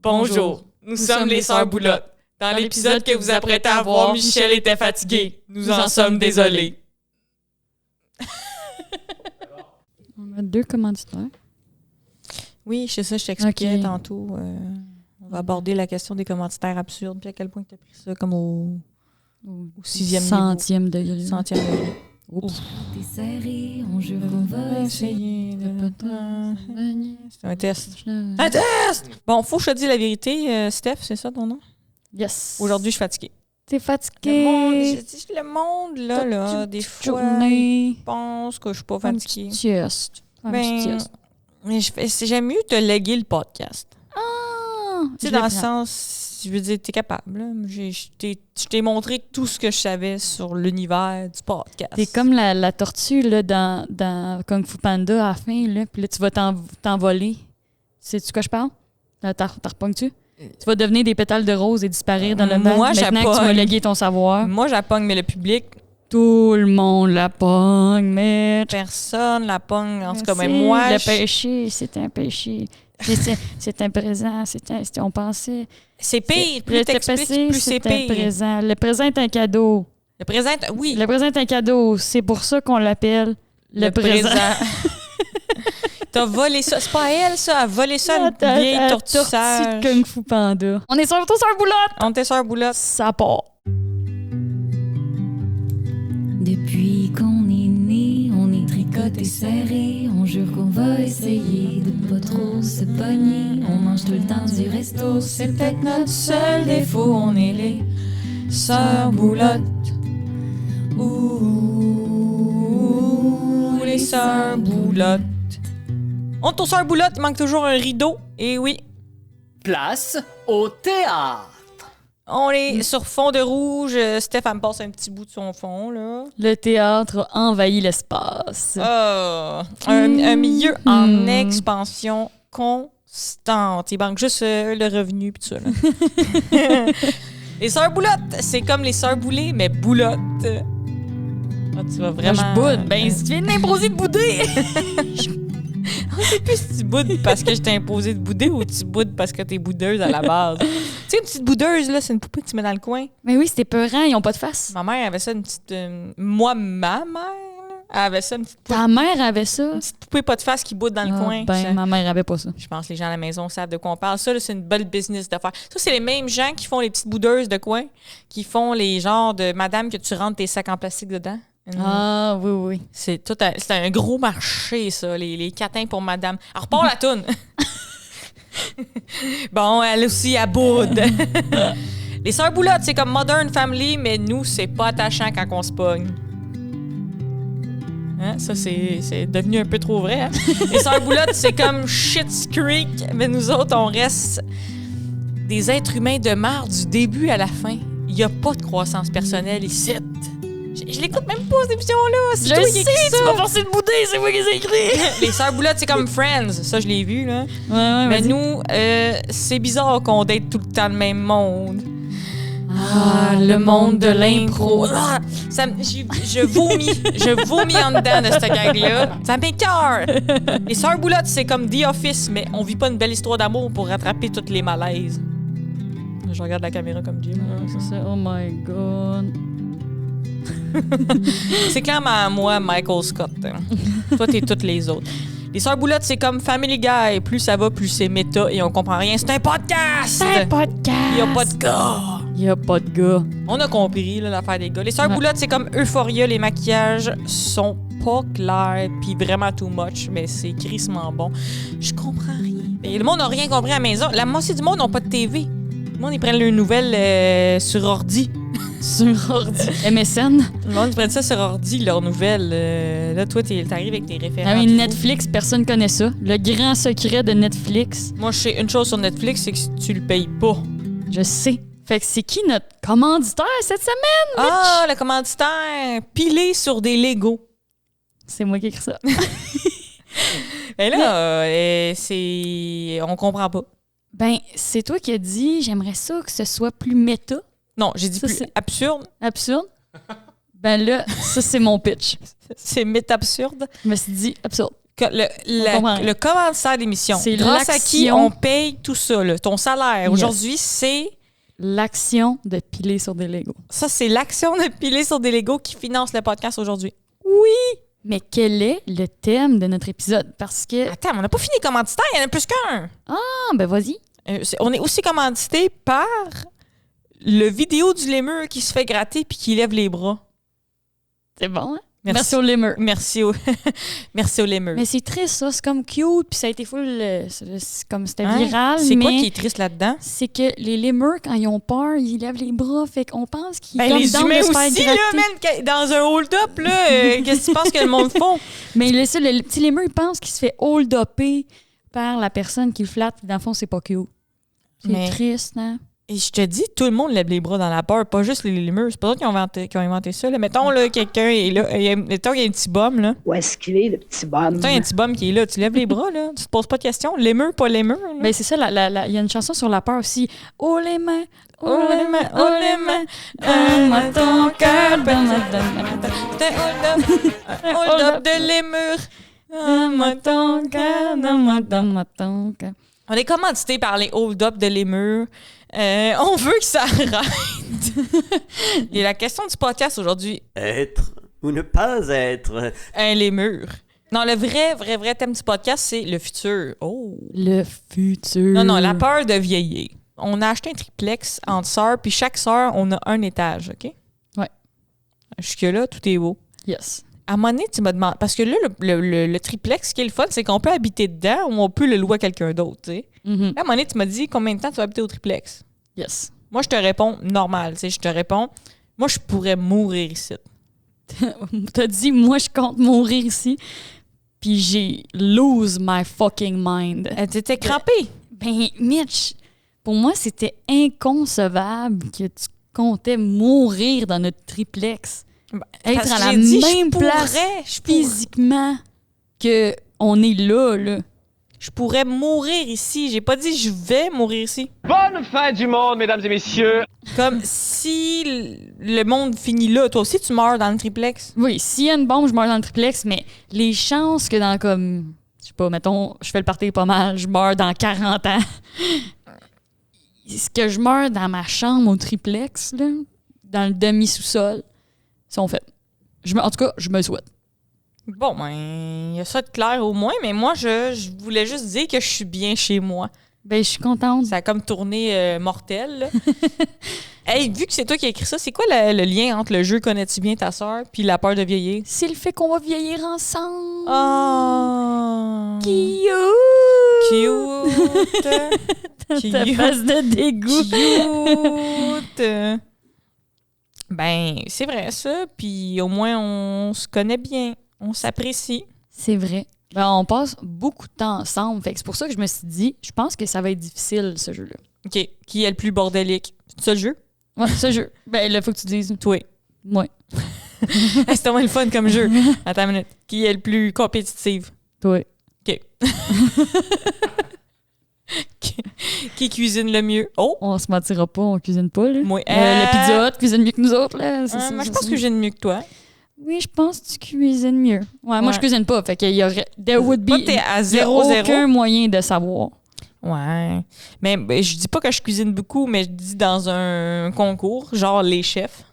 Bonjour, nous sommes les Sœurs Boulottes. Dans l'épisode que vous apprêtez à voir, Michel était fatigué. Nous en sommes désolés. On a 2 commanditaires. Oui, c'est ça, je t'expliquais Ok. tantôt. On va aborder la question des commanditaires absurdes, puis à quel point tu as pris ça comme au 6e niveau. Centième degré. 100e degré. Oups. T'es serré, on jure qu'on va essayer. C'est un test. Un test! Bon, faut que je te dise la vérité, Steph, c'est ça ton nom? Yes. Aujourd'hui, je suis fatiguée. T'es fatigué. Le monde, là, des fois, journée. je pense que je suis pas Un petit fatiguée. sieste. Un petit sieste. Mais j'aime mieux te léguer le podcast. Ah! Tu sais, dans le sens, je veux dire, t'es capable. Là. Je t'ai montré tout ce que je savais sur l'univers du podcast. T'es comme la tortue là, dans Kung Fu Panda à la fin, là, puis là, tu vas t'envoler. Sais-tu quoi je parle? T'as repognes-tu? Tu vas devenir des pétales de rose et disparaître dans le Moi, mal. Maintenant que tu vas léguer ton savoir. Moi, j'appogne, mais le public, Tout le monde la pogne, mais... personne la pogne. En tout cas, mais C'est moi, le péché, c'est un péché. C'est un présent, on pensait... c'est pire. Plus Le t'expliques, passé, plus c'est un pire. présent. Le présent est un cadeau. Le présent, oui. Le présent est un cadeau. C'est pour ça qu'on l'appelle le présent. T'as volé ça. C'est pas elle, ça. Elle a volé ça à une vieille tortue sage. de Kung Fu Panda. On est surtout sur un boulotte. On était sur Boulotte. Ça part. Depuis qu'on est né, on est tricoté serré. On jure qu'on va essayer de pas trop se pogner. On mange tout le temps du resto, c'est peut-être notre seul défaut. On est les Sœurs Boulottes. Ouh, les Sœurs Boulottes. On est aux Sœurs Boulottes, il manque toujours un rideau. Et oui, Place au théâtre. on est sur fond de rouge. Steph, elle me passe un petit bout de son fond, là. Le théâtre a envahi l'espace. Ah, un milieu en expansion constante. Il manque juste le revenu pis tout ça, là. Les Sœurs Boulottes, c'est comme les Sœurs Boulées, mais boulottes. Ah, tu vas vraiment... Je boude. Ben, tu viens de m'imposer de bouder. On sait plus si tu boudes parce que je t'ai imposé de bouder ou tu boudes parce que t'es boudeuse à la base. Tu sais, une petite boudeuse, là, c'est une poupée que tu mets dans le coin. Mais oui, c'était peurant. Ils ont pas de face. Ma mère avait ça, une petite... ma mère, là, elle avait ça, une petite Ta mère avait ça. poupée pas de face qui boude dans le coin. Ben, ma mère avait pas ça. Je pense que les gens à la maison savent de quoi on parle. Ça, là, c'est une belle business d'affaires. Ça, c'est les mêmes gens qui font les petites boudeuses de coin, qui font les genres de madame que tu rentres tes sacs en plastique dedans. Ah, oui, oui. C'est un gros marché, ça, les catins pour madame. Alors, repars la toune. Bon, elle aussi, elle boude. Les Sœurs Boulottes, c'est comme Modern Family, mais nous, c'est pas attachant quand on se pogne. Hein? Ça, c'est devenu un peu trop vrai. Hein? Les Sœurs Boulottes, c'est comme Schitt's Creek, mais nous autres, on reste des êtres humains de marre du début à la fin. Il n'y a pas de croissance personnelle ici. Je l'écoute même pas, cette émission-là. C'est toi qui écris ça. tu vas forcer de bouder, c'est moi qui les ai écrit. Les Sœurs Boulottes, c'est comme Friends. Ça, je l'ai vu, là. Ouais, Mais nous, c'est bizarre qu'on date tout le temps le même monde. Ah, le monde de l'impro. Ah, je vomis en dedans de cette gang-là. Ça m'écoeure. Les Sœurs Boulottes, c'est comme The Office, mais on vit pas une belle histoire d'amour pour rattraper tous les malaises. Je regarde la caméra comme Jim. C'est ça. Oh my God. C'est clairement moi, Michael Scott. Toi, t'es toutes les autres. Les Sœurs Boulottes, c'est comme Family Guy. Plus ça va, plus c'est méta et on comprend rien. C'est un podcast! C'est un podcast. Il y a pas de gars. Il y a pas de gars. On a compris là, l'affaire des gars. Les Sœurs Ouais. Boulottes, c'est comme Euphoria. Les maquillages sont pas clairs puis vraiment too much, mais c'est crissement bon. Je comprends rien. Et le monde n'a rien compris à la maison. La moitié du monde n'a pas de TV. Le monde, ils prennent leurs nouvelles sur ordi. Sur ordi. MSN. Le monde, ils prennent ça sur ordi, leurs nouvelles. Là, toi, t'arrives avec tes références. Ah oui, Netflix, personne connaît ça. Le grand secret de Netflix. Moi, je sais une chose sur Netflix, c'est que tu le payes pas. Je sais. Fait que c'est qui notre commanditaire cette semaine? Ah, le commanditaire pilé sur des Legos. C'est moi qui ai écrit ça. Et là, on comprend pas. Ben, c'est toi qui as dit, j'aimerais ça que ce soit plus méta. Non, j'ai dit Ça, plus c'est- absurde. Absurde. Ben là, ça, c'est mon pitch. C'est métabsurde. Je me suis dit, absurde. comprend. Le commanditaire de l'émission. C'est Grâce à qui l'action. on paye tout ça, là, ton salaire. Yes. Aujourd'hui, c'est... L'action de piler sur des Legos. Ça, c'est l'action de piler sur des Legos qui finance le podcast aujourd'hui. Mais quel est le thème de notre épisode? Parce que... Attends, on n'a pas fini les commanditaires, il y en a plus qu'un. Ah, ben vas-y. On est aussi commandité par le vidéo du lémur qui se fait gratter puis qui lève les bras. C'est bon, hein? Merci au lémur. Merci au, merci au lémur. Mais c'est triste, ça. C'est comme cute, puis ça a été full... c'est comme c'était Hein? viral, C'est quoi mais qui est triste là-dedans? c'est que les lémurs, quand ils ont peur, ils lèvent les bras. Fait qu'on pense qu'ils Ben, comme les down humains de se faire aussi, gratter. là, man, dans un hold-up, là, qu'est-ce que tu penses que le monde font? Mais le petit lémur, il pense qu'il se fait hold-upper par la personne qui le flatte. Puis dans le fond, c'est pas cute. C'est Mais- triste, hein? Et je te dis, tout le monde lève les bras dans la peur, pas juste les lémurs. C'est pas eux qui ont inventé ça. Là. Mettons, là, quelqu'un est là. Mettons qu'il y a un petit bum, là. Où est-ce qu'il est, le petit bonhomme? Mettons, il y a un petit bum qui est là. Tu lèves les bras, là. Tu te poses pas de questions. Lémur, pas lémur. là. Ben, c'est ça, il y a une chanson sur la peur aussi. Oh les mains, Oh les mains, oh les mains, donne-moi ton cœur, hold-up de lémur. Donne-moi ton cœur, donne-moi ton cœur. On est commandité par les hold-up de lémur. On veut que ça arrête. Et la question du podcast aujourd'hui, Être ou ne pas être. un lémur. Non, le vrai thème du podcast, c'est le futur. Oh! Le futur. Non, la peur de vieillir. On a acheté un triplex entre sœurs, puis chaque sœur, on a un étage, OK? Ouais. Jusque-là, tout est beau. Yes. À un moment donné, tu me demandes... Parce que là, le triplex, ce qui est le fun, c'est qu'on peut habiter dedans ou on peut le louer à quelqu'un d'autre, tu sais. Mhm. Là, à un moment donné, tu m'as dit combien de temps tu vas habiter au triplex? Yes. Moi, je te réponds normal, tu sais. Je te réponds, moi, je pourrais mourir ici. T'as dit, moi, je compte mourir ici. Puis j'ai lose my fucking mind. T'étais crampé. Ben, Mitch, pour moi, c'était inconcevable que tu comptais mourir dans notre triplex. Être Parce à que la j'ai dit, même je place pourrais, je pourrais. physiquement que on est là. Je pourrais mourir ici. J'ai pas dit je vais mourir ici. Bonne fin du monde, mesdames et messieurs. Comme si le monde finit là. Toi aussi, tu meurs dans le triplex. Oui, s'il y a une bombe, je meurs dans le triplex, mais les chances que dans comme, je sais pas, mettons, je fais le party pas mal, je meurs dans 40 ans. Est-ce que je meurs dans ma chambre au triplex, là, dans le demi-sous-sol, sont faits. En tout cas, je me souhaite. Bon, ben, il y a ça de clair au moins, mais moi, je voulais juste dire que je suis bien chez moi. Ben, je suis contente. Ça a comme tourné mortel, là. Hey, vu que c'est toi qui as écrit ça, c'est quoi le lien entre le jeu Connais-tu bien ta sœur puis la peur de vieillir? C'est le fait qu'on va vieillir ensemble. Oh! Cute! Cute! Ta face de dégoût. Cute! Ben, c'est vrai ça, puis au moins on se connaît bien, on s'apprécie. C'est vrai. Ben, on passe beaucoup de temps ensemble. Fait que c'est pour ça que je me suis dit, je pense que ça va être difficile, ce jeu-là. OK, qui est le plus bordélique? C'est ça le jeu? Ouais, ce jeu. Ben, là, faut que tu dises. Toi. Ouais. Hey, c'est tellement le fun comme jeu. Attends une minute. Qui est le plus compétitif? Toi. OK. Qui cuisine le mieux? Oh! On se mentira pas, on cuisine pas, là. Moi. Le Pizza Hut cuisine mieux que nous autres, là. C'est ça, Moi, je c'est pense ça. que je cuisine mieux que toi. Oui, je pense que tu cuisines mieux. Ouais, moi, je cuisine pas. Fait qu'il y aurait... There would Toi, be... t'es à il y a 0-0. aucun moyen de savoir. Ouais. Mais je dis pas que je cuisine beaucoup, mais je dis dans un concours, genre les chefs.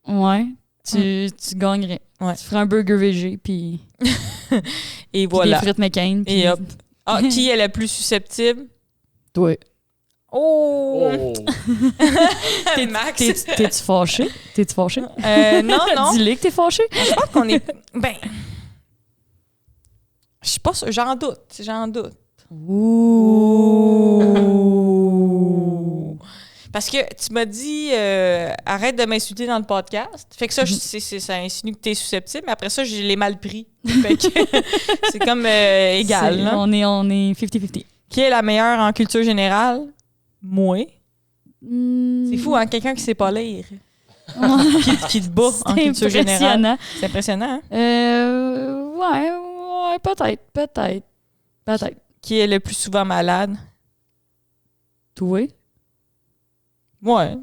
Ouais. Tu gagnerais. Ouais. Tu ferais un burger végé, puis Et des voilà. frites McCain. Et hop. Ah, qui est la plus susceptible? Toi. Oh! Oh. Max. T'es-tu fâché? T'es-tu fâché? Non. Dis-le que t'es fâché. Je pense qu'on est... Ben... Je suis pas sûre. J'en doute. Ouh! Parce que tu m'as dit arrête de m'insulter dans le podcast. Fait que ça, ça insinue que t'es susceptible, mais après ça, je l'ai mal pris. Fait que c'est comme égal. C'est- Là. on est 50-50. Qui est la meilleure en culture générale? Moi. C'est fou, hein? Quelqu'un qui sait pas lire. qui te bat en C'est culture générale. impressionnant. C'est impressionnant, hein? Ouais, peut-être. Qui est le plus souvent malade? Toi? Ouais.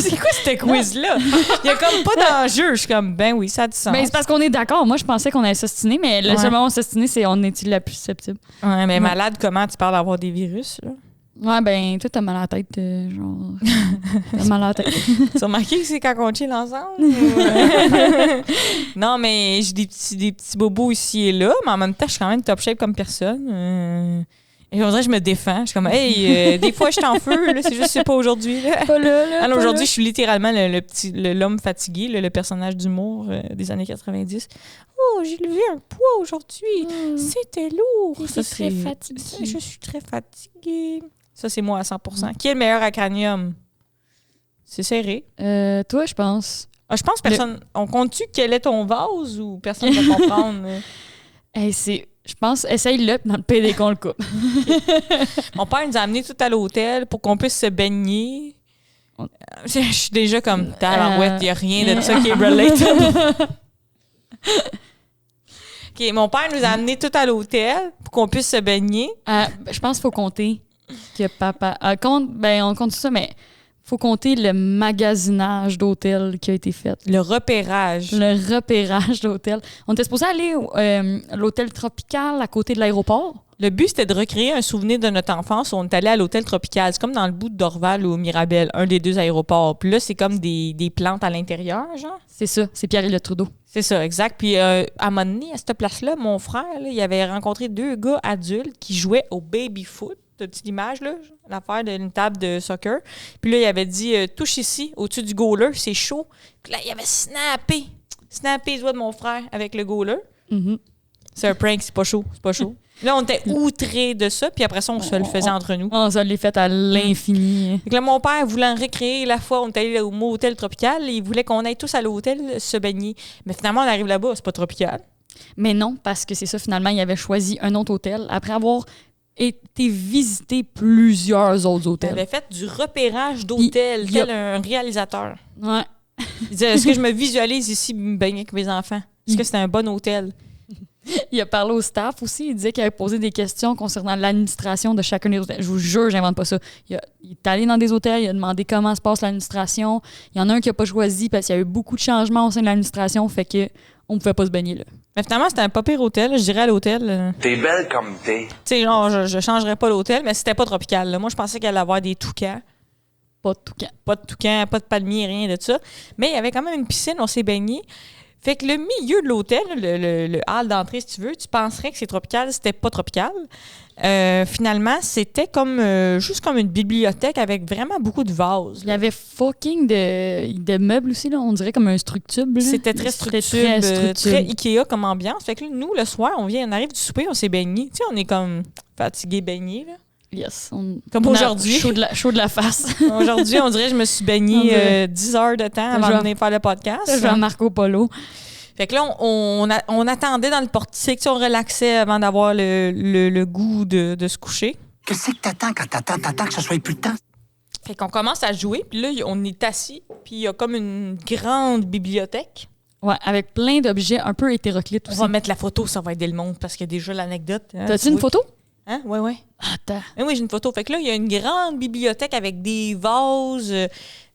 C'est quoi ce quiz-là? Il y a comme pas d'enjeu. Je suis comme, ben oui, ça a du sens. Ben, c'est parce qu'on est d'accord. Moi, je pensais qu'on allait s'ostiner, mais le seul moment où on s'ostine, c'est on est-il la plus susceptible. Ouais, mais malade, comment tu parles d'avoir des virus, là? Ouais, ben, toi, t'as mal à la tête, genre. T'as mal à la tête. Tu as remarqué que c'est quand on chill ensemble? Non, mais j'ai des petits bobos ici et là, mais en même temps, je suis quand même top shape comme personne. Et on dirait que je me défends. Je suis comme, hey, des fois, je suis en feu, là, c'est juste c'est pas aujourd'hui. Là. Pas là, là. Alors pas aujourd'hui, là. je suis littéralement l'homme fatigué, le personnage d'humour des années 90. Oh, j'ai levé un poids aujourd'hui. C'était lourd. J'étais très fatiguée. Je suis très fatiguée. Ça, c'est moi à 100%. Qui est le meilleur à cranium? C'est serré. Toi, je pense. Ah, je pense que personne. On compte-tu quel est ton vase ou personne ne va comprendre? Hey, je pense, essaye-le, puis dans le PD qu'on le coupe. Mon père nous a amenés tout à l'hôtel pour qu'on puisse se baigner. Je suis déjà comme tabarouette, il n'y a rien de ça qui est relatable. OK, mon père nous a amenés tout à l'hôtel pour qu'on puisse se baigner. Je pense qu'il faut compter que papa. On compte tout ça, mais faut compter le magasinage d'hôtel qui a été fait. Le repérage. Le repérage d'hôtel. On était supposé aller à l'hôtel Tropical à côté de l'aéroport. Le but, c'était de recréer un souvenir de notre enfance où on est allé à l'hôtel Tropical. C'est comme dans le bout de Dorval ou Mirabel, un des deux aéroports. Puis là, c'est comme des plantes à l'intérieur, genre. C'est ça, c'est Pierre-Éliott Trudeau. C'est ça, exact. Puis à un moment donné, à cette place-là, mon frère, là, il avait rencontré 2 gars adultes qui jouaient au baby-foot. T'as-tu l'image, là? L'affaire d'une table de soccer. Puis là, il avait dit touche ici, au-dessus du goaler, c'est chaud. Puis là, il avait snappé les doigts de mon frère avec le goaler. Mm-hmm. C'est un prank, c'est pas chaud. Là, on était outrés de ça, puis après ça, on se le faisait entre nous. On se l'est fait à l'infini. Fait que là, mon père voulait en recréer la fois où on était allé au motel tropical. Il voulait qu'on aille tous à l'hôtel se baigner. Mais finalement, on arrive là-bas, c'est pas tropical. Mais non, parce que c'est ça, finalement, il avait choisi un autre hôtel après avoir été visiter plusieurs autres Il hôtels. avait fait du repérage d'hôtel, tel un réalisateur. Ouais. Il disait, est-ce que je me visualise ici me baigner avec mes enfants? Est-ce que c'est un bon hôtel? Il a parlé au staff aussi. Il disait qu'il avait posé des questions concernant l'administration de chacun des hôtels. Je vous jure, j'invente pas ça. Il est allé dans des hôtels, il a demandé comment se passe l'administration. Il y en a un qui n'a pas choisi parce qu'il y a eu beaucoup de changements au sein de l'administration, fait que on ne pouvait pas se baigner là. Mais finalement, c'était un pas pire hôtel. Je dirais à l'hôtel. T'es belle comme t'es. Tu sais, genre, je changerais pas l'hôtel, mais c'était pas tropical. Là. Moi, je pensais qu'il allait avoir des toucans. Pas de toucan. Pas de toucan, pas de palmiers, rien de ça. Mais il y avait quand même une piscine, on s'est baigné. Fait que le milieu de l'hôtel, le hall d'entrée, si tu veux, tu penserais que c'est tropical, c'était pas tropical. Finalement, c'était comme juste comme une bibliothèque avec vraiment beaucoup de vases. Il y avait fucking de meubles aussi, là. On dirait comme un structube. C'était très structube, très Ikea comme ambiance. Fait que là, nous, le soir, on arrive du souper, on s'est baigné. Tu sais, on est comme fatigué, baigné, là. Yes. Comme aujourd'hui. Chaud de la face. Aujourd'hui, on dirait que je me suis baignée 10 heures de temps avant de venir faire le podcast. Je vais à Marco Polo. Fait que là, on attendait dans le portique, on relaxait avant d'avoir le goût de se coucher. Qu'est-ce que t'attends quand t'attends que ça soit plus de temps? Fait qu'on commence à jouer, puis là, on est assis, puis il y a comme une grande bibliothèque. Ouais, avec plein d'objets un peu hétéroclites aussi. On va mettre la photo, ça va aider le monde, parce qu'il y a déjà l'anecdote. Hein, T'as-tu une photo? Hein? Ouais. Attends. Oui, j'ai une photo. Fait que là, il y a une grande bibliothèque avec des vases,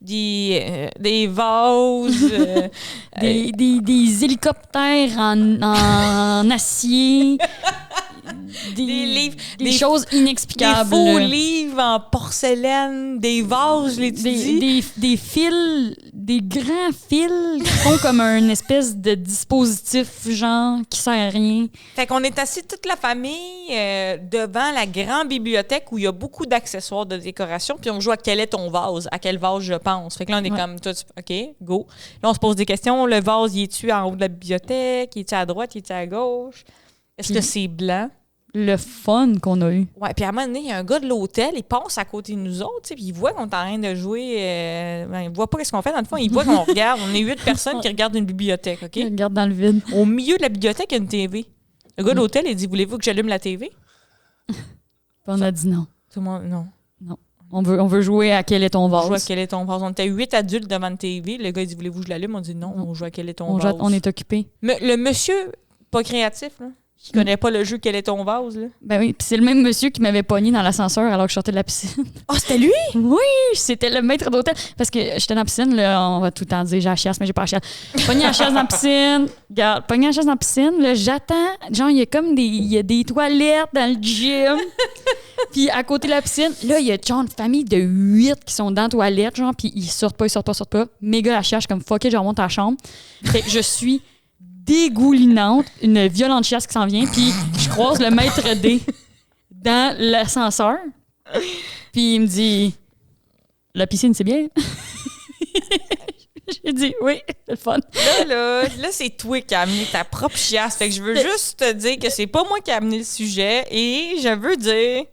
des vases... des hélicoptères en acier. Des livres. Des choses inexplicables. Des faux livres en porcelaine, des vases, je l'ai dit. Des fils, des grands fils qui font comme une espèce de dispositif, genre, qui sert à rien. Fait qu'on est assis toute la famille devant la grande bibliothèque où il y a beaucoup d'accessoires de décoration, puis on joue à quel est ton vase, à quel vase je pense. Fait que là, on est comme, toi, OK, go. Là, on se pose des questions. Le vase, il est-tu en haut de la bibliothèque? Il est-tu à droite? Il est-tu à gauche? Est-ce que c'est blanc? Le fun qu'on a eu. Ouais, puis à un moment donné, il y a un gars de l'hôtel, il passe à côté de nous autres, puis il voit qu'on est en train de jouer. Il voit pas ce qu'on fait, dans le fond, il voit qu'on regarde. On est 8 personnes qui regardent une bibliothèque, OK? Il regarde dans le vide. Au milieu de la bibliothèque, il y a une TV. Le gars de l'hôtel, il dit, voulez-vous que j'allume la TV? Puis on a dit non. Tout le monde, non. Non. On veut jouer à quel est ton vase. On joue à quel est ton vase. On était 8 adultes devant une TV. Le gars, il dit, voulez-vous que je l'allume? On dit non, on joue à quel est ton vase. On est occupé. Le monsieur, pas créatif, là. Qui connaît pas le jeu Quel est ton vase, là? Ben oui, puis c'est le même monsieur qui m'avait pogné dans l'ascenseur alors que je sortais de la piscine. Ah, c'était lui? Oui, c'était le maître d'hôtel. Parce que j'étais dans la piscine, là, on va tout le temps dire j'ai la chiasse, mais j'ai pas la chiasse. Pogné la chiasse dans la piscine. Regarde, pogné la chiasse dans la piscine, là, j'attends. Genre, il y a des toilettes dans le gym. Puis à côté de la piscine, là, il y a genre une famille de 8 qui sont dans la toilette, genre, puis ils sortent pas. Méga la chiasse, je suis comme fuck it, je remonte à la chambre. Fait que je suis dégoulinante, une violente chiasse qui s'en vient, puis je croise le maître D dans l'ascenseur. Puis il me dit la piscine, c'est bien? J'ai dit oui, c'est le fun. Là, c'est toi qui as amené ta propre chiasse. Fait que je veux juste te dire que c'est pas moi qui ai amené le sujet et je veux dire.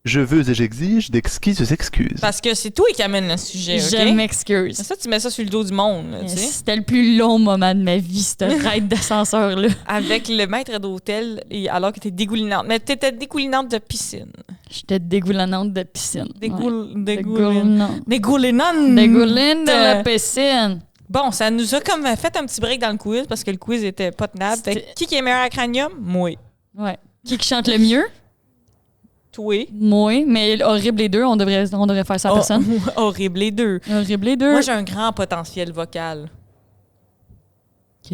Je veux et j'exige d'exquises excuses. Parce que c'est toi qui amène le sujet, OK? Je m'excuse. Ça, tu mets ça sur le dos du monde, là, tu sais. C'était le plus long moment de ma vie, cette ride d'ascenseur-là. Avec le maître d'hôtel, alors que t'es dégoulinante. Mais t'étais dégoulinante de piscine. J'étais dégoulinante de piscine. Dégoulinante. Dégoulinante. Dégoulinante. Dégouline de la piscine. Bon, ça nous a comme fait un petit break dans le quiz parce que le quiz était pas tenable. Qui est meilleur à Cranium? Moi. Ouais. Qui chante le mieux? Toi. Moi, mais horrible les deux, on devrait faire ça à personne. Horrible les deux. Horrible les deux. Moi, j'ai un grand potentiel vocal. OK.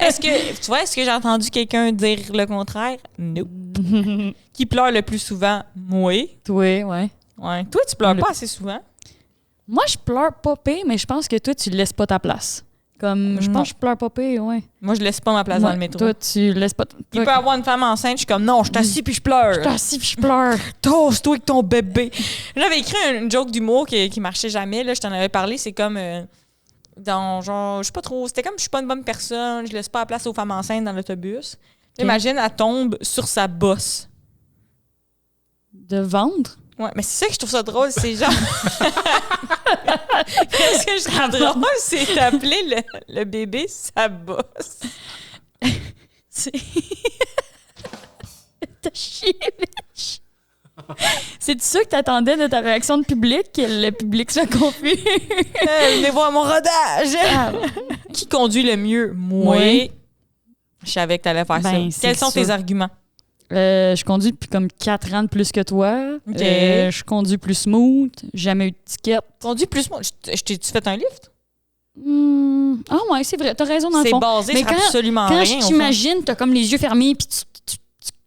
Est-ce que j'ai entendu quelqu'un dire le contraire? Non. Qui pleure le plus souvent? Moi. Toi, ouais. Ouais. Toi, tu pleures pas assez souvent? Moi, je pleure pas pire, mais je pense que toi, tu laisses pas ta place. Comme, je pense que je pleure pas pire, ouais. Moi, je laisse pas ma place dans le métro. Toi, tu laisses pas... Il peut y avoir une femme enceinte, je suis comme, non, je t'assis puis je pleure. Je t'assis puis je pleure. Tosse-toi avec ton bébé. J'avais écrit une joke d'humour qui marchait jamais, là, je t'en avais parlé, c'est comme... dans genre, je sais pas trop, c'était comme je suis pas une bonne personne, je laisse pas la place aux femmes enceintes dans l'autobus. Okay. Imagine, elle tombe sur sa bosse. De ventre? Ouais, mais c'est ça que je trouve ça drôle, c'est genre... Ce que je trouve drôle, c'est d'appeler le bébé sa bosse. T'as chié, bitch. C'est ça que t'attendais de ta réaction de public, que le public soit confus? Venez voir mon rodage! Qui conduit le mieux? Moi. Je savais que t'allais faire ça. Quels sont tes arguments? Je conduis depuis comme 4 ans de plus que toi. Okay. Je conduis plus smooth. Jamais eu de ticket. Conduis plus smooth? T'es-tu fait un lift? Ah ouais, c'est vrai. T'as raison dans le fond. C'est basé sur absolument rien. Quand je t'imagine, t'as comme les yeux fermés puis tu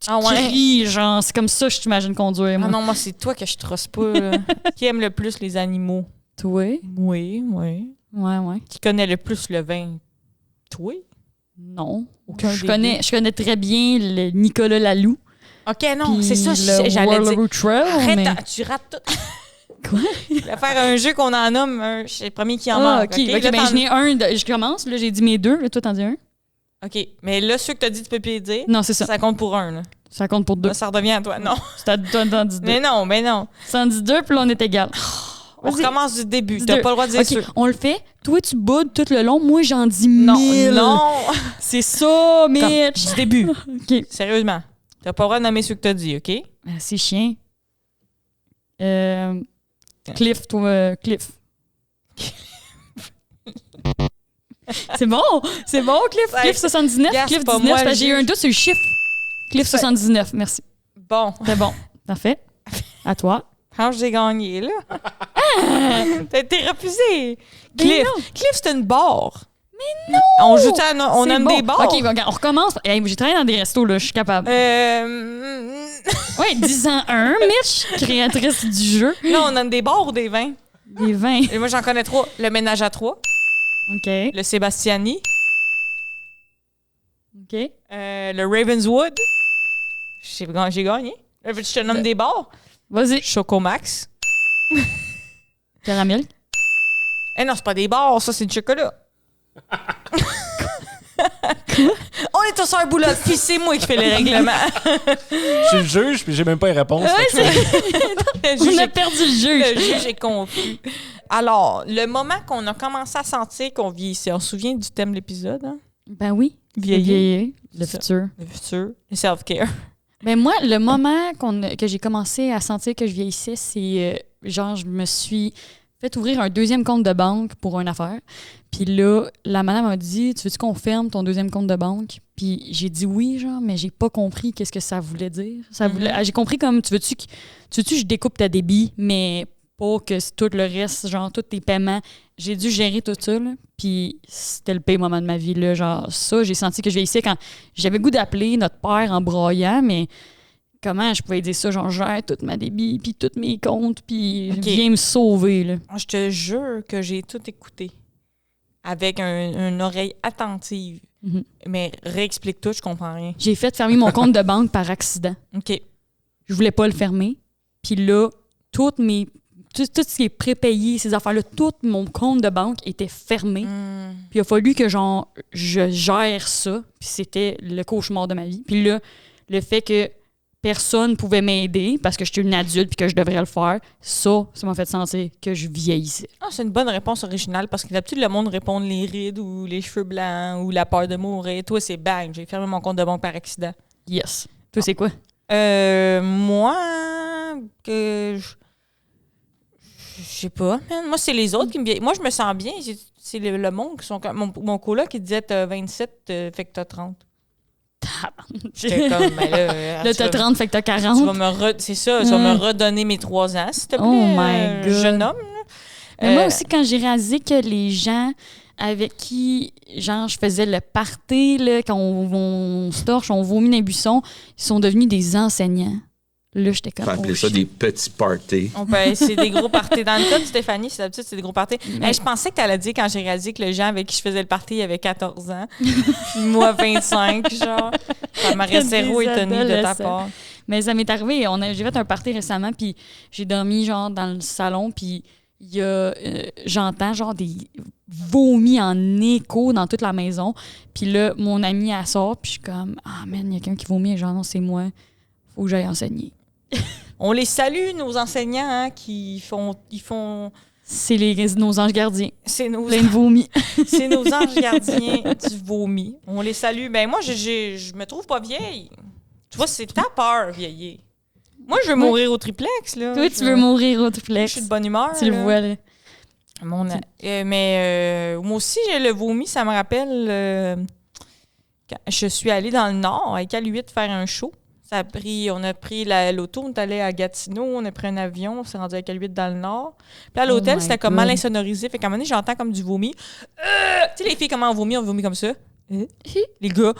cries, genre. C'est comme ça que je t'imagine conduire, moi. Ah non, moi, c'est toi que je trosse pas. Qui aime le plus les animaux? Toi? Oui. Ouais. Qui connaît le plus le vin? Toi? Non. Aucun je connais très bien le Nicolas Laloux. OK, non, c'est ça, j'allais dire. Arrête, tu rates tout. Quoi? Je vais faire un jeu qu'on en nomme. C'est le premier qui en manque. OK, ben, j'en ai un. Je commence. Là, j'ai dit mes 2. Là, toi, t'en dis un. OK, mais là, ceux que t'as dit, tu peux plus les dire. Non, c'est ça. Ça compte pour un. Là. Ça compte pour 2. Là, ça redevient à toi. Non. C'est à toi d'en dire 2. Mais non. Ça en dit 2, puis là, on est égal. On recommence du début. T'as pas le droit de dire OK, sûr. on le fait. Toi, tu boudes tout le long. Moi, j'en dis 1000. Non. C'est ça, Mitch. Du début. OK. Sérieusement. T'as pas le droit de nommer ceux que t'as dit, OK? C'est chiant. Cliff, toi, Cliff. C'est bon, Cliff. Cliff 79. Yes, Cliff pas 19, moi, parce que j'ai eu un doute sur le chiffre. Cliff 79, merci. Bon. C'est bon. Parfait. À toi. Quand j'ai gagné, là. T'as été refusé. Cliff, c'est une barre. Mais non! On joue on aime des bars. OK, on recommence. Hey, j'ai travaillé dans des restos, là. Je suis capable. Oui, 10 ans 1, Mitch, créatrice du jeu. Non, on aime des bars ou des vins? Des vins. Et moi, j'en connais 3. Le ménage à 3. OK. Le Sébastiani. OK. Le Ravenswood. J'ai gagné. Je te nomme des bars. Vas-y. Chocomax. Caramel. Eh non, c'est pas des bars, ça, c'est du chocolat. On est tous sur un boulot, puis c'est moi qui fais les règlements. Je suis le juge, puis j'ai même pas les réponses. On a perdu le juge. Le juge est confus. Alors, le moment qu'on a commencé à sentir qu'on vieillissait, on se souvient du thème de l'épisode? Hein? Ben oui. Vieillir. Le futur. Le futur. Le self-care. Ben moi, le moment que j'ai commencé à sentir que je vieillissais, c'est genre, je me suis fait ouvrir un 2e compte de banque pour une affaire. Puis là, la madame m'a dit, tu veux-tu qu'on ferme ton 2e compte de banque? Puis j'ai dit oui, genre, mais j'ai pas compris qu'est-ce que ça voulait dire. J'ai compris comme, tu veux-tu que je découpe ta débit, mais pas que tout le reste, genre, tous tes paiements. J'ai dû gérer tout ça, là. Puis c'était le pire moment de ma vie, là. Genre, ça, j'ai senti que je vieillissais quand j'avais le goût d'appeler notre père en broyant, mais comment je pouvais dire ça? Genre, gère toute ma débit, puis tous mes comptes, puis viens me sauver, là. Je te jure que j'ai tout écouté avec une oreille attentive. Mais réexplique tout, je comprends rien. J'ai fait fermer mon compte de banque par accident. OK. Je voulais pas le fermer. Puis là, tout ce qui est prépayé, ces affaires-là, tout mon compte de banque était fermé. Puis il a fallu que genre je gère ça. Puis c'était le cauchemar de ma vie. Puis là, le fait que personne pouvait m'aider parce que j'étais une adulte puis que je devrais le faire, ça m'a fait sentir que je vieillissais. Ah, c'est une bonne réponse originale parce que d'habitude, le monde répond les rides ou les cheveux blancs ou la peur de mourir. Toi, c'est bang, j'ai fermé mon compte de banque par accident. Yes. Toi, c'est quoi? Moi, je sais pas, man. Moi, c'est les autres qui me vieillissent. Moi, je me sens bien. C'est le monde qui sont comme... Mon coloc qui disait t'as 27, fait que t'as 30. J'étais comme, ben là... Là, t'as 30, fait que t'as 40. Tu vas c'est ça, tu vas me redonner mes 3 ans, s'il te plaît. Oh my God. Jeune homme. Mais moi aussi, quand j'ai réalisé que les gens avec qui, genre, je faisais le party, là, quand on se torche, on vomit dans les buissons, ils sont devenus des enseignants. Là, j'étais comme... On peut appeler ça des petits parties. C'est des gros parties. Dans le cas de Stéphanie, d'habitude, c'est des gros parties. Je pensais que tu allais dire quand j'ai réalisé que le gens avec qui je faisais le party avait 14 ans. Puis moi, 25, genre. Ça m'aurait zéro étonné de ta part. Mais ça m'est arrivé. J'ai fait un party récemment, puis j'ai dormi, genre, dans le salon, puis il y a... j'entends, genre, des vomis en écho dans toute la maison. Puis là, mon amie, elle sort, puis je suis comme... Ah, man, il y a quelqu'un qui vomit. Genre, non, c'est moi. Faut que j'aille enseigner. On les salue, nos enseignants, hein, qui font... C'est nos anges gardiens. C'est nos... Plein de vomi. C'est nos anges gardiens du vomi. On les salue. Ben moi, je me trouve pas vieille. Tu vois, c'est ta peur, vieillir. Moi, je veux mourir au triplex, là. Toi, tu veux mourir au triplex. Je suis de bonne humeur. Tu le vois, là. Mais moi aussi, le vomi, ça me rappelle... quand je suis allée dans le Nord avec Al8 faire un show. On a pris l'auto, on est allé à Gatineau, on a pris un avion, on s'est rendu avec L8 dans le Nord. Puis à l'hôtel, c'était comme mal insonorisé. Fait qu'à un moment donné, j'entends comme du vomi. Tu sais, les filles, comment on vomit comme ça. Les gars.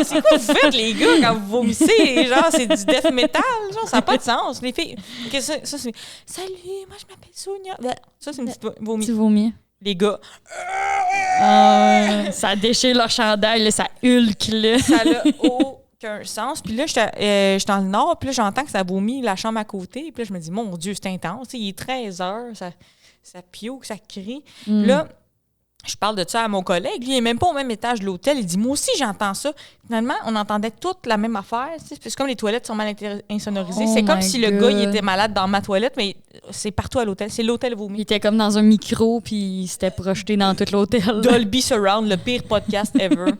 C'est quoi vous faites, les gars, quand vous vomissez? Genre, c'est du death metal. Genre, ça n'a pas de sens. Les filles. Ça, c'est. Salut, moi, je m'appelle Sonia. Ça, c'est une petite vomi. Tu vomis. Les gars. Ça déchire leur chandail, là, ça hulque. Là. Ça n'a aucun sens. Puis là, j'étais dans le Nord, puis là, j'entends que ça vomit la chambre à côté. Puis là, je me dis, mon Dieu, c'est intense. Il est 13 heures, ça pioque, ça crie. Là, je parle de ça à mon collègue. Lui, il n'est même pas au même étage de l'hôtel. Il dit, moi aussi, j'entends ça. Finalement, on entendait toute la même affaire. C'est comme les toilettes sont mal insonorisées. C'est comme si le gars, il était malade dans ma toilette, mais c'est partout à l'hôtel. C'est l'hôtel vomi. Il était comme dans un micro, puis il s'était projeté dans tout l'hôtel. Dolby Surround, le pire podcast ever.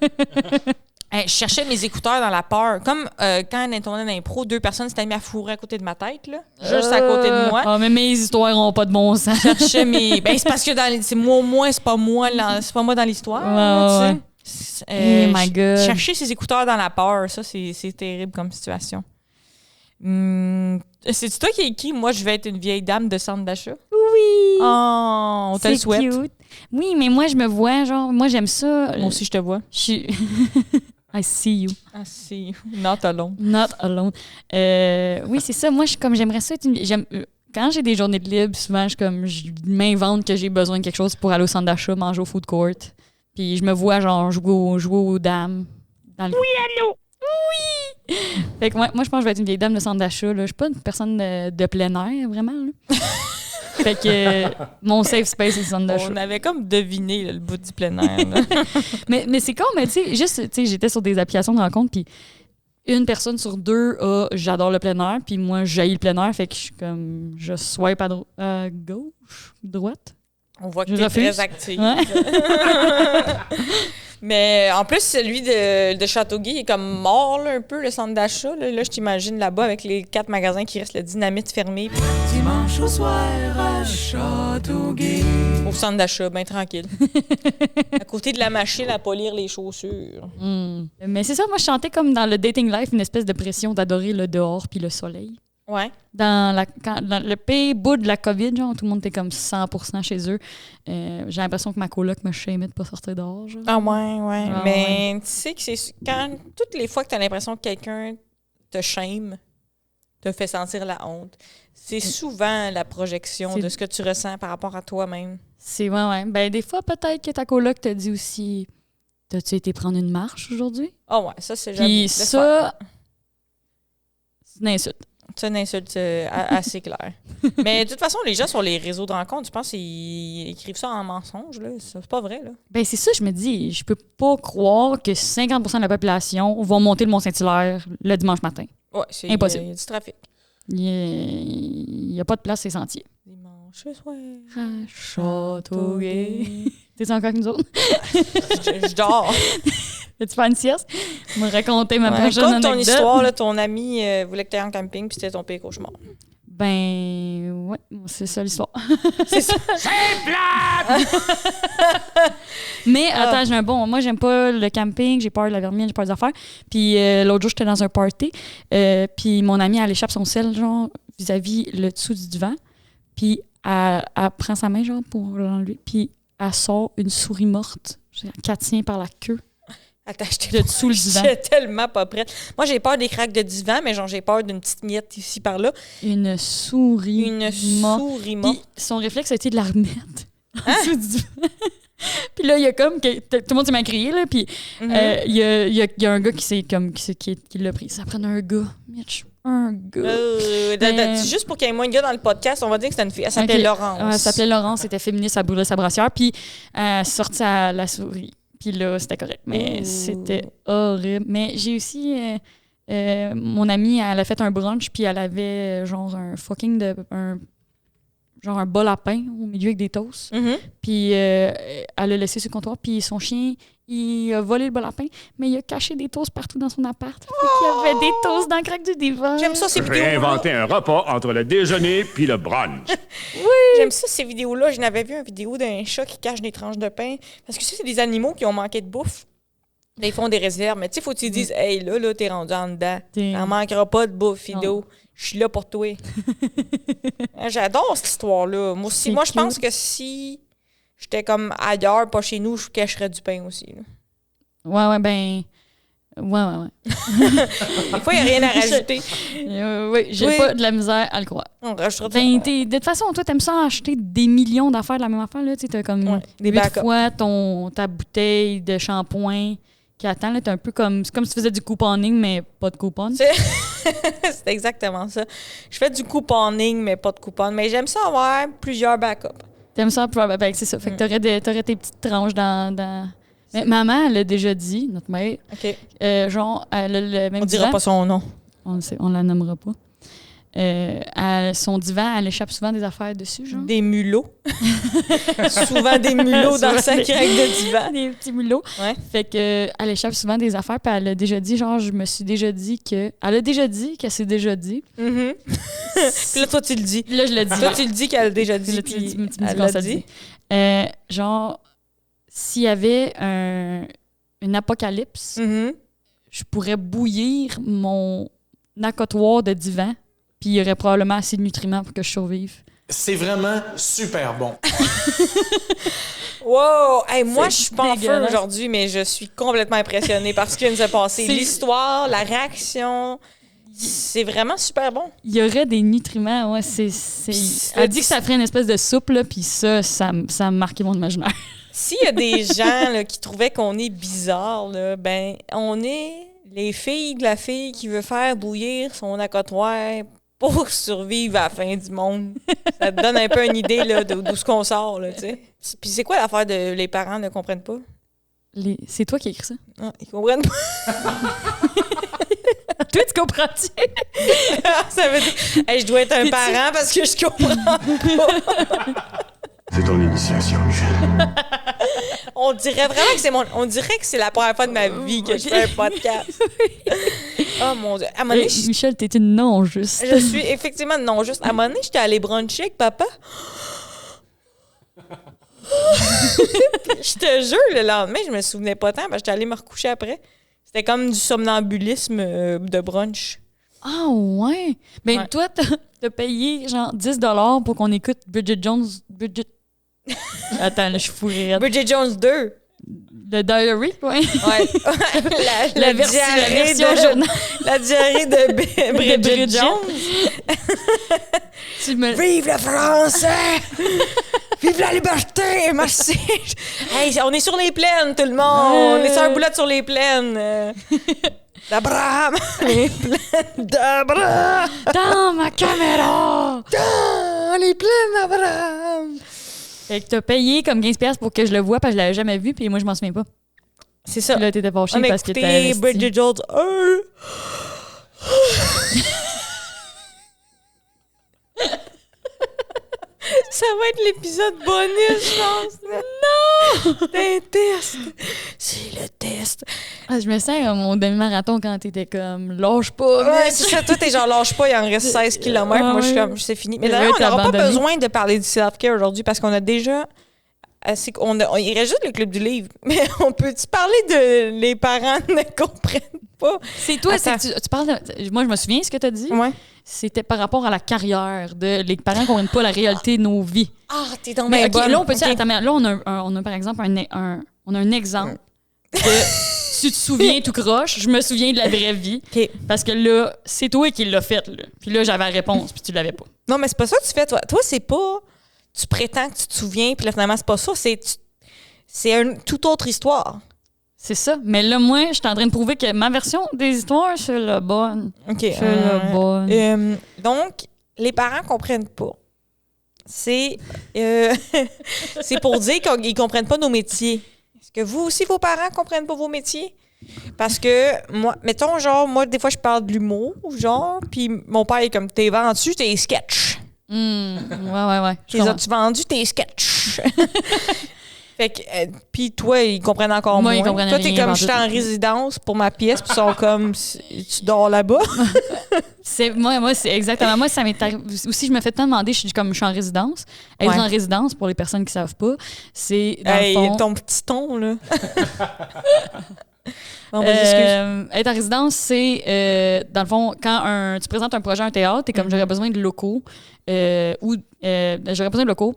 Je cherchais mes écouteurs dans la peur. Comme quand on est tourné d'impro, 2 personnes s'étaient mis à fourrer à côté de ma tête, là, juste à côté de moi. Ah, mais mes histoires n'ont pas de bon sens. Je cherchais mes... Ben, c'est parce que c'est moi, c'est pas moi dans l'histoire. Ouais. Oh my God. Chercher ses écouteurs dans la peur, ça, c'est terrible comme situation. C'est-tu toi qui as écrit « Moi, je vais être une vieille dame de centre d'achat ». Oui! Oh, on te le souhaite. Cute. Oui, mais moi, je me vois, genre, moi, j'aime ça. Moi aussi, je te vois. Je suis... I see you. I see you. Not alone. Not alone. Oui, c'est ça. Moi, j'aimerais ça être quand j'ai des journées de libre, souvent, je m'invente que j'ai besoin de quelque chose pour aller au centre d'achat, manger au food court. Puis je me vois, genre, jouer aux dames. Oui, allô? Oui! Fait que moi, je pense que je vais être une vieille dame de centre d'achat. Je suis pas une personne de plein air, vraiment. Là. Fait que mon safe space, c'est le centre d'achat. On avait comme deviné là, le bout du plein air. mais c'est con, mais tu sais, j'étais sur des applications de rencontre, puis une personne sur 2 j'adore le plein air, puis moi, j'haïs le plein air, fait que je swipe à gauche, droite. On voit que Je t'es refuse. très active. Ouais. Mais en plus, celui de Châteauguay il est comme mort, là, un peu, le centre d'achat. Là, je t'imagine là-bas avec les 4 magasins qui restent, le Dynamite fermé. Dimanche au soir à Châteauguay. Au centre d'achat, bien tranquille. À côté de la machine à polir les chaussures. Mais c'est ça, moi, je sentais comme dans le dating life une espèce de pression d'adorer le dehors puis le soleil. Ouais. Dans le pays bout de la COVID, genre, tout le monde était comme 100% chez eux. J'ai l'impression que ma coloc me shamait de pas sortir dehors. Genre. Ah ouais. Ah Mais tu sais que c'est quand toutes les fois que tu as l'impression que quelqu'un te shame, te fait sentir la honte, c'est souvent la projection de ce que tu ressens par rapport à toi-même. C'est ouais. Ben des fois peut-être que ta coloc te dit aussi t'as-tu été prendre une marche aujourd'hui? Ah ouais, ça c'est j'avoue. Puis ça c'est une insulte. C'est une insulte assez claire. Mais de toute façon, les gens sur les réseaux de rencontres, je pense qu'ils écrivent ça en mensonge. Là. C'est pas vrai. Là. Ben c'est ça, je me dis. Je peux pas croire que 50% de la population vont monter le Mont-Saint-Hilaire le dimanche matin. Ouais, c'est impossible. Il y a du trafic. Il y a pas de place, ces sentiers. Dimanche soir. À Châteauguay. T'es encore avec nous autres? Je dors. Tu fais une sieste? Me raconter ma prochaine Raconte ton anecdote. histoire, là, ton ami voulait que tu ailles en camping puis c'était ton pire cauchemar. Ben, ouais, c'est ça l'histoire. C'est ça. Mais attends, j'ai un bon. Moi, j'aime pas le camping, j'ai peur de la vermine, j'ai peur des affaires. Puis l'autre jour, j'étais dans un party, puis mon amie, elle échappe son sel, genre, vis-à-vis le dessous du divan. Puis elle prend sa main, genre, pour l'enlever. Puis elle sort une souris morte, qu'elle tient par la queue. Attends, de dessous le divan. J'étais tellement pas prête. Moi, j'ai peur des craques de divan, mais genre, j'ai peur d'une petite miette ici par là. Une souris morte. Souris morte. Puis son réflexe a été de la remettre en dessous du divan. Puis là, il y a comme... tout le monde s'est mis à crier, là. Puis il y a un gars qui l'a pris. Ça prenait un gars, Mitch. Un gars. Juste pour qu'il y ait moins de gars dans le podcast, on va dire que c'était une fille. Elle s'appelait Laurence. Elle s'appelait Laurence, elle était féministe, elle brûlait sa brassière. Puis elle sortit à la souris. Puis là, c'était correct. Mais c'était horrible. Mais j'ai aussi... mon amie, elle a fait un brunch, puis elle avait genre un fucking genre un bol à pain au milieu avec des toasts. Mm-hmm. Puis elle a laissé sur le comptoir, puis son chien, il a volé le bol à pain, mais il a caché des toasts partout dans son appart. Fait qu'il y avait des toasts dans le crack du divan. J'aime ça, ces vidéos-là. J'ai inventé un repas entre le déjeuner puis le brunch. Oui! J'aime ça, ces vidéos-là. Je n'avais vu une vidéo d'un chat qui cache des tranches de pain. Parce que ça, c'est des animaux qui ont manqué de bouffe. Là, ils font des réserves. Mais tu sais, faut que tu dises, hey, là, t'es rendu en dedans. T'en manqueras pas de bouffe, Fido. Je suis là pour toi. J'adore cette histoire-là. Moi aussi. Moi, je pense que si j'étais comme ailleurs, pas chez nous, je cacherais du pain aussi. Là. Ouais. Des fois, il n'y a rien à rajouter. Oui, j'ai pas de la misère à le croire. On rajoutera de toute façon, toi, t'aimes ça acheter des millions d'affaires de la même affaire. Tu as comme 8 fois ta bouteille de shampoing qui attend. Là, t'es un peu comme... C'est comme si tu faisais du couponing, mais pas de coupon. C'est exactement ça. Je fais du couponing, mais pas de coupon. Mais j'aime ça avoir plusieurs backups. T'aimes ça? Ben, c'est ça. Fait que t'aurais tes petites tranches dans... Mais maman, elle a déjà dit, notre mère, genre, elle a le même on dira divan. pas son nom. On la nommera pas. Son divan, elle échappe souvent des affaires dessus, genre. Des mulots. Souvent des mulots dans sa craque de divan. Des petits mulots. Ouais. Fait que elle échappe souvent des affaires, puis elle a déjà dit, genre, je me suis déjà dit que... Elle a déjà dit qu'elle s'est déjà dit. Mm-hmm. Puis là, toi, tu le dis. Là, je le dis. Toi, tu le dis qu'elle a déjà dit, puis elle l'a dit. Genre, s'il y avait une apocalypse, je pourrais bouillir mon accotoir de divan, puis il y aurait probablement assez de nutriments pour que je survive. C'est vraiment super bon. Wow! Hey, moi, je suis pas en feu aujourd'hui, mais je suis complètement impressionnée par ce qui vient de se passer. L'histoire, la réaction, c'est vraiment super bon. Il y aurait des nutriments, ouais. Elle dit que ça ferait une espèce de soupe, là, puis ça a marqué mon imaginaire. S'il y a des gens là, qui trouvaient qu'on est bizarre, là, ben, on est les filles de la fille qui veut faire bouillir son accotoir pour survivre à la fin du monde. Ça te donne un peu une idée là, d'où ce qu'on sort, là, tu sais. Puis c'est quoi l'affaire de les parents ne comprennent pas? C'est toi qui as écrit ça? Ah, ils comprennent pas. Toi, tu comprends-tu? Ça veut dire, hey, je dois être un parent parce que je comprends pas. C'est ton initiation. On dirait vraiment que on dirait que c'est la première fois de ma vie que je fais un podcast. Oh mon Dieu. À un moment donné, Michel, t'es une non-juste. je suis effectivement non-juste. À un moment donné, j'étais allée bruncher avec papa. Je te jure, le lendemain, je me souvenais pas tant parce que j'étais allée me recoucher après. C'était comme du somnambulisme de brunch. Ah ouais? Ben Ouais. toi, t'as payé genre 10 $ pour qu'on écoute Bridget Jones... Attends, là, je suis fourrée. Bridget Jones 2. Le Diary, ouais. Ouais. la version diarrhée jeune. La diarrhée de Bridget Bridget. Jones. Tu me... Vive le français! Vive la liberté! Merci! Hey, on est sur les plaines, tout le monde! On est sur un boulot sur les plaines. D'Abraham! Les plaines d'Abraham! Dans ma caméra! Dans les plaines d'Abraham! Fait que t'as payé comme 15$ pour que je le voie parce que je l'avais jamais vu, puis moi, je m'en souviens pas. C'est ça. Puis là, t'étais fâché On a parce que écouté Bridget Jones 1. Ça va être l'épisode bonus, je pense. Non! C'est un test. C'est le test. Ah, je me sens à mon demi-marathon quand t'étais comme « lâche pas! » Ouais, c'est ça. Toi, t'es genre lâche pas, il en reste 16 km. Moi, je suis comme, c'est fini. Mais d'ailleurs, on n'aura pas besoin de parler du self-care aujourd'hui parce qu'on a déjà... il reste juste le club du livre. Mais on peut-tu parler de les parents ne comprennent pas? C'est toi, tu parles de... Moi, je me souviens ce que t'as dit. Ouais. C'était par rapport à la carrière de les parents qui comprennent pas la réalité de nos vies. Ah, t'es dans Mais mes OK, bonnes. là, on peut OK. attends, mais là, on a par exemple on a un exemple de tu te souviens tout croche, je me souviens de la vraie vie. OK. Parce que là, c'est toi qui l'as fait. Là. Puis là, j'avais la réponse, puis tu l'avais pas. Non, mais c'est pas ça que tu fais, toi. Toi, c'est pas... Tu prétends que tu te souviens, puis là, finalement, c'est pas ça. C'est une toute autre histoire. C'est ça. Mais là, moi, je suis en train de prouver que ma version des histoires, c'est la bonne. OK. C'est la bonne. Donc, les parents comprennent pas. C'est c'est pour dire qu'ils comprennent pas nos métiers. Est-ce que vous aussi, vos parents comprennent pas vos métiers? Parce que, moi, mettons, genre, moi, des fois, je parle de l'humour, genre, puis mon père est comme, t'es vendu tes sketchs. Ouais. As-tu vendu tes sketchs? Fait que, puis toi, ils comprennent encore Moi, moins. ils comprennent Toi, t'es rien, comme, j'étais en résidence pour ma pièce, puis ils sont comme, tu dors là-bas? Moi, c'est exactement. Moi, ça m'est arrivé. Aussi, je me fais tant demander, je suis en résidence. Être Ouais. en résidence, pour les personnes qui savent pas, c'est dans Hey, le fond... ton petit ton, là. Bon, vas-y, excuse. Être en résidence, c'est, dans le fond, quand tu présentes un projet à un théâtre, t'es comme, j'aurais besoin de locaux, j'aurais besoin de locaux.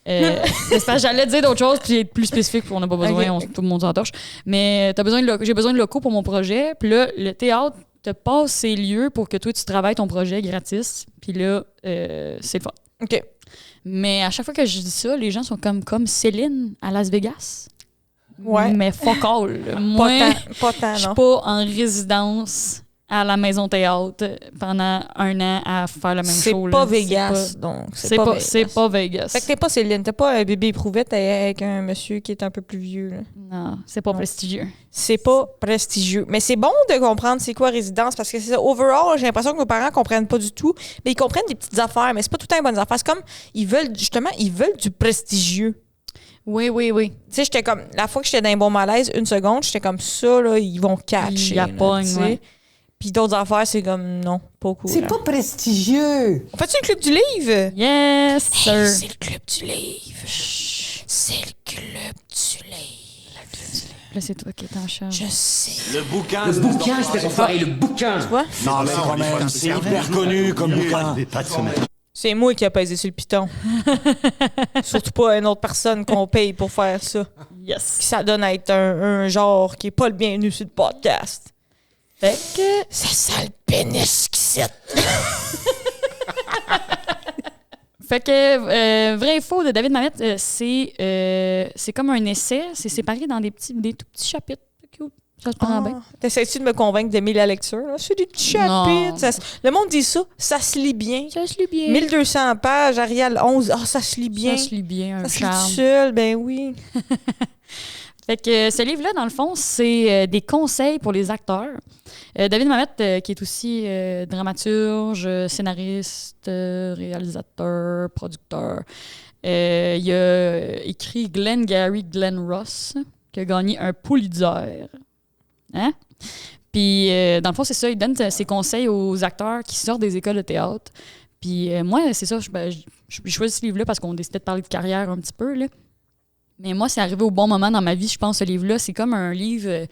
C'est parce que j'allais te dire d'autres choses, puis être plus spécifique, puis on n'a pas besoin, Okay. tout le monde s'en torche. Mais j'ai besoin de locaux pour mon projet, puis là, le théâtre te passe ces lieux pour que toi, tu travailles ton projet gratis, puis là, c'est le fun. OK. Mais à chaque fois que je dis ça, les gens sont comme Céline à Las Vegas. Ouais. Mais fuck all. Moi, Pas tant, je suis non. pas en résidence à la maison théâtre pendant 1 an à faire le même C'est show. pas là. Vegas, donc. C'est pas Vegas. Fait que t'es pas Céline, t'es pas un bébé éprouvette avec un monsieur qui est un peu plus vieux, là. Non, c'est pas prestigieux. C'est pas prestigieux. Mais c'est bon de comprendre c'est quoi résidence parce que c'est ça. Overall, j'ai l'impression que nos parents comprennent pas du tout. Mais ils comprennent des petites affaires, mais c'est pas tout le temps les bonnes affaires. C'est comme, ils veulent du prestigieux. Oui. Tu sais, j'étais comme, la fois que j'étais dans un bon malaise, 1 seconde, j'étais comme ça, là, ils vont catcher. Ils la là, pognent, tu sais. ouais. Puis d'autres affaires, c'est comme, non, pas cool. C'est pas prestigieux. On fait-tu le club du livre? Yes, sir. Hey, c'est le club du livre. C'est le club du livre. Là, c'est toi qui es en charge. Je sais. Le bouquin, c'était enfoiré, le bouquin. Tu vois? Non, mais quand même, c'est hyper connu comme bouquin. C'est moi qui a pesé sur le piton. Surtout pas une autre personne qu'on paye pour faire ça. Yes. Ça donne à être un genre qui est pas le bienvenu sur le podcast. Fait que... Ça sent le pénis qui cite. Fait que vrai et faux de David Mamet, c'est comme un essai, c'est séparé dans des tout petits chapitres. Cute. Ça se prend bien. T'essaies-tu de me convaincre d'aimer la lecture? Là? C'est des petits chapitres. Le monde dit ça. Ça se lit bien. Ça se lit bien. 1200 pages, Arial 11. Ah, ça se lit bien. Ça se lit bien, un Ça se lit charme. tout seul, ben oui. Fait que ce livre-là, dans le fond, c'est des conseils pour les acteurs. David Mamet, qui est aussi dramaturge, scénariste, réalisateur, producteur, il a écrit Glengarry Glen Ross, qui a gagné un Pulitzer. Hein? Puis, dans le fond, c'est ça, il donne ses conseils aux acteurs qui sortent des écoles de théâtre. Puis, moi, c'est ça, je choisis ce livre-là parce qu'on décidait de parler de carrière un petit peu, là. Mais moi, c'est arrivé au bon moment dans ma vie, je pense, ce livre-là. C'est comme un livre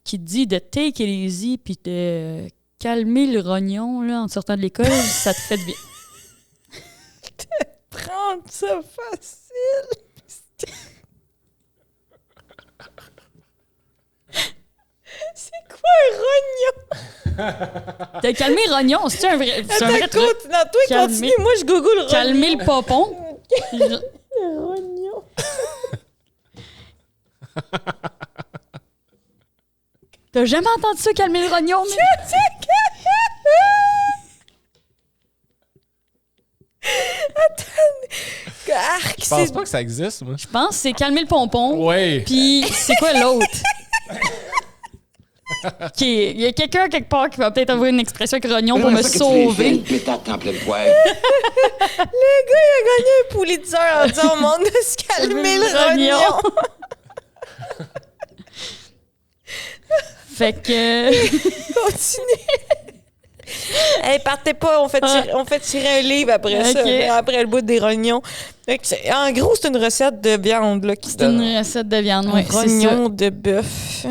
qui te dit de take it easy puis de calmer le rognon là, en sortant de l'école, ça te fait de bien. Prendre ça facile. C'est quoi un rognon? T'as calmé rognon, c'est un vrai. C'est un vrai truc. Non, toi, continue. Moi, je google rognon. Calmer le popon. Le rognon. T'as jamais entendu ça, calmer le rognon? Attends. Je pense pas que ça existe, moi. Je pense que c'est calmer le pompon. Oui. Puis c'est quoi l'autre? OK, il y a quelqu'un quelque part qui va peut-être avoir une expression avec rognon pour me sauver. Le gars, il a gagné un Pulitzer en disant au monde de se calmer le rognon. Fait que... Continue. Hey, partez pas, on fait tirer un livre après ça, après le bout des rognons. En gros, c'est une recette de viande là, qui C'est une recette de viande, oui. Un rognon de bœuf.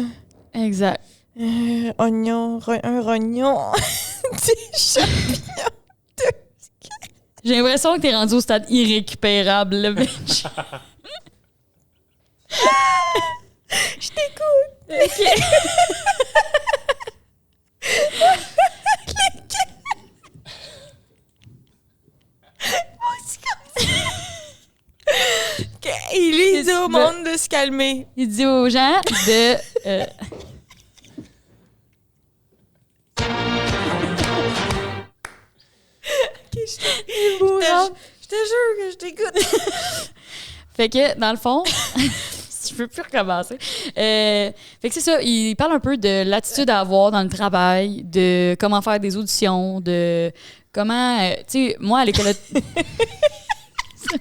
Exact. Un rognon, des champignons. J'ai l'impression que t'es rendu au stade irrécupérable, le bitch. Je t'écoute. OK. Il dit au monde de se calmer. Il dit aux gens de... Je te jure que je t'écoute. Fait que, dans le fond... Je peux plus recommencer. Fait que c'est ça, il parle un peu de l'attitude à avoir dans le travail, de comment faire des auditions, de comment... tu sais, moi, à l'école...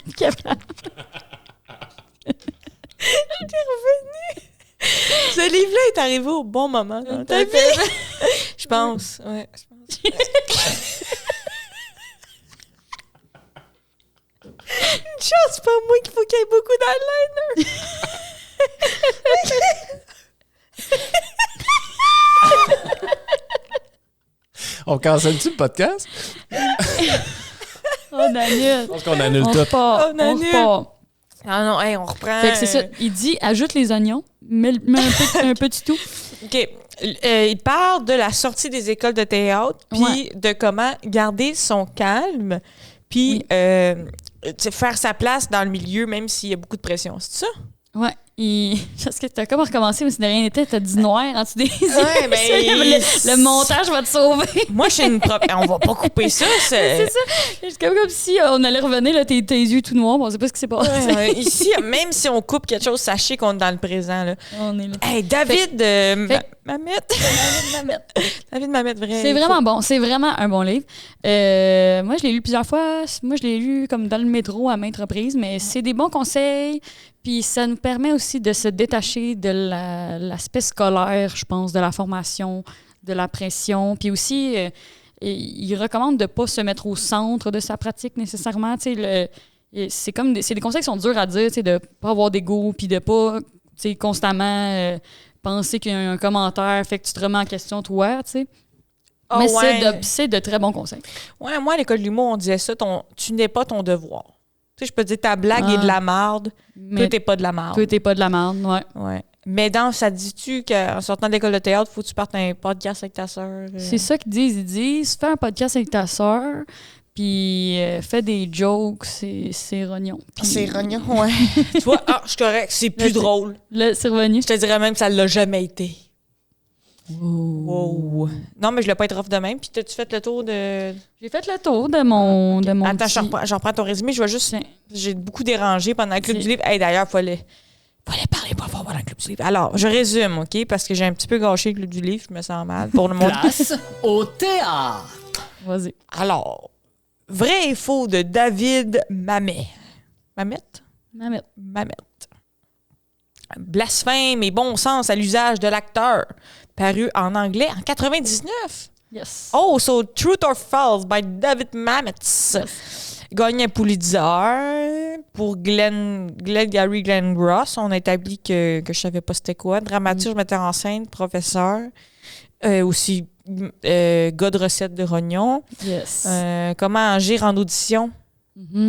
J'étais revenue. Ce livre-là est arrivé au bon moment dans ta vie. Je pense, ouais. Une chance, c'est pas moi qu'il faut qu'il y ait beaucoup d'eyeliner. On cancelle-tu le podcast? On annule. Je pense qu'on annule tout. On annule. repart. Non, hey, on reprend. Fait que c'est ça. Il dit, ajoute les oignons, mets un petit tout. OK. Il parle de la sortie des écoles de théâtre, puis de comment garder son calme, puis faire sa place dans le milieu, même s'il y a beaucoup de pression. C'est ça? Ouais. Parce que t'as comme recommencé, mais si de rien n'était, t'as dit noir en dessous des yeux. Ouais, mais le montage va te sauver. Moi, je suis une propre. On va pas couper ça. C'est ça. C'est comme si on allait revenir, là, tes yeux tout noirs, on sait pas ce qui s'est passé. Ouais, ici, même si on coupe quelque chose, sachez qu'on est dans le présent. Là. On est là. Hey, David Mamet. David Mamet, vrai. C'est vraiment bon. C'est vraiment un bon livre. Moi, je l'ai lu plusieurs fois. Moi, je l'ai lu comme dans le métro à maintes reprises, mais c'est des bons conseils. Puis ça nous permet aussi de se détacher de l'aspect scolaire, je pense, de la formation, de la pression. Puis aussi, il recommande de ne pas se mettre au centre de sa pratique nécessairement. C'est des conseils qui sont durs à dire, de ne pas avoir d'ego, puis de ne pas constamment penser qu'il y a un commentaire, fait que tu te remets en question toi. Oh, mais ouais. c'est de très bons conseils. Ouais, moi, à l'école de l'humour, on disait ça, tu n'es pas ton devoir. Tu sais, je peux te dire, ta blague est de la marde, toi, t'es pas de la marde. Toi, t'es pas de la marde, ouais. Mais ça dis-tu qu'en sortant de l'école de théâtre, faut que tu partes un podcast avec ta sœur? C'est ça qu'ils disent. Ils disent, fais un podcast avec ta sœur, puis fais des jokes, c'est rognon. Puis... C'est rognon, ouais. Tu vois, je suis correct, c'est plus drôle. C'est revenu. Je te dirais même que ça l'a jamais été. Wow. Non, mais je l'ai pas été rough de même. Puis t'as-tu fait le tour de... J'ai fait le tour de mon Attends, j'en reprends ton résumé. Je vois juste... J'ai beaucoup dérangé pendant le club du livre. Hey, d'ailleurs, Fallait parler pas fort pendant le Club du livre. Alors, je résume, OK? Parce que j'ai un petit peu gâché le Club du livre. Je me sens mal pour le monde. Place au théâtre. Vas-y. Alors, vrai et faux de David Mamet. Mamet? Blasphème et bon sens à l'usage de l'acteur. Paru en anglais en 99. Yes. Oh, so Truth or False by David Mamet. Gagné un Pulitzer pour Glengarry Glenn Ross. On a établi que je savais pas c'était quoi. Dramaturge, metteur en scène, professeur. Aussi, gars de recette de rognon. Yes. Comment agir en audition.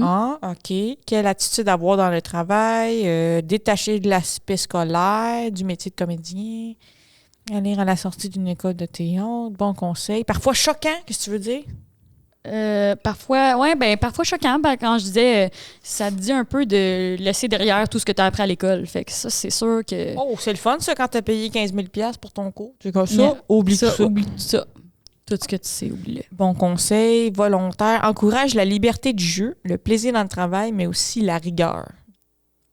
Ah, OK. Quelle attitude avoir dans le travail. Détaché de l'aspect scolaire, du métier de comédien. Aller à la sortie d'une école de théâtre. Bon conseil. Parfois choquant, qu'est-ce que tu veux dire? Parfois choquant, quand je disais ça te dit un peu de laisser derrière tout ce que tu as appris à l'école. Fait que ça, c'est sûr que. Oh, c'est le fun, ça, quand tu as payé 15 000 $$ pour ton cours. C'est comme ça. Oublie tout ça. Oublie tout ça. Tout ce que tu sais, oublie-le. Bon conseil, volontaire. Encourage la liberté du jeu, le plaisir dans le travail, mais aussi la rigueur.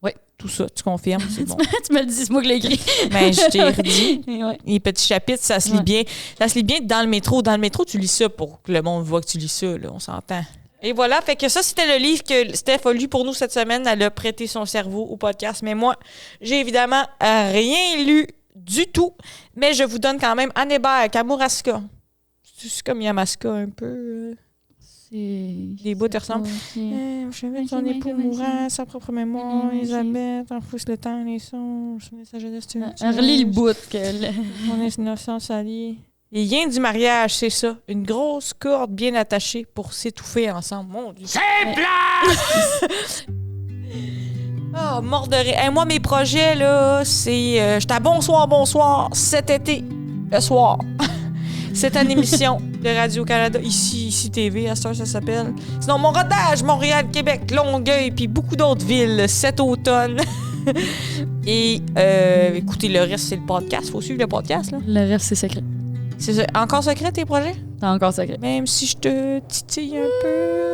Oui. Tout ça, tu confirmes, c'est bon. Tu me le dis, c'est moi qui l'ai écrit. Ben, je t'ai redit. Ouais. Les petits chapitres, ça se lit bien. Ça se lit bien dans le métro. Dans le métro, tu lis ça pour que le monde voit que tu lis ça, là, on s'entend. Et voilà, fait que ça, c'était le livre que Steph a lu pour nous cette semaine. Elle a prêté son cerveau au podcast. Mais moi, j'ai évidemment rien lu du tout. Mais je vous donne quand même Anne Hébert, Kamouraska. C'est comme Yamaska un peu. Les bouts te ressemblent. Je vais son époux mourant, sa propre mémoire, Elisabeth, en fousse le temps, les sons, sa jeunesse. Relis le bout. Mon innocence alliée. Les liens du mariage, c'est ça. Une grosse corde bien attachée pour s'étouffer ensemble. Mon Dieu. C'est plat! Ah, mort de rire. Hey, moi, mes projets, là, c'est... j'étais à Bonsoir cet été, le soir. C'est une émission de Radio-Canada, ici TV, à cette heure, ça s'appelle. Sinon, mon rodage, Montréal, Québec, Longueuil, puis beaucoup d'autres villes cet automne. Et écoutez, le reste, c'est le podcast. Faut suivre le podcast, là. Le reste, c'est secret. C'est encore secret, tes projets? C'est encore secret. Même si je te titille un peu...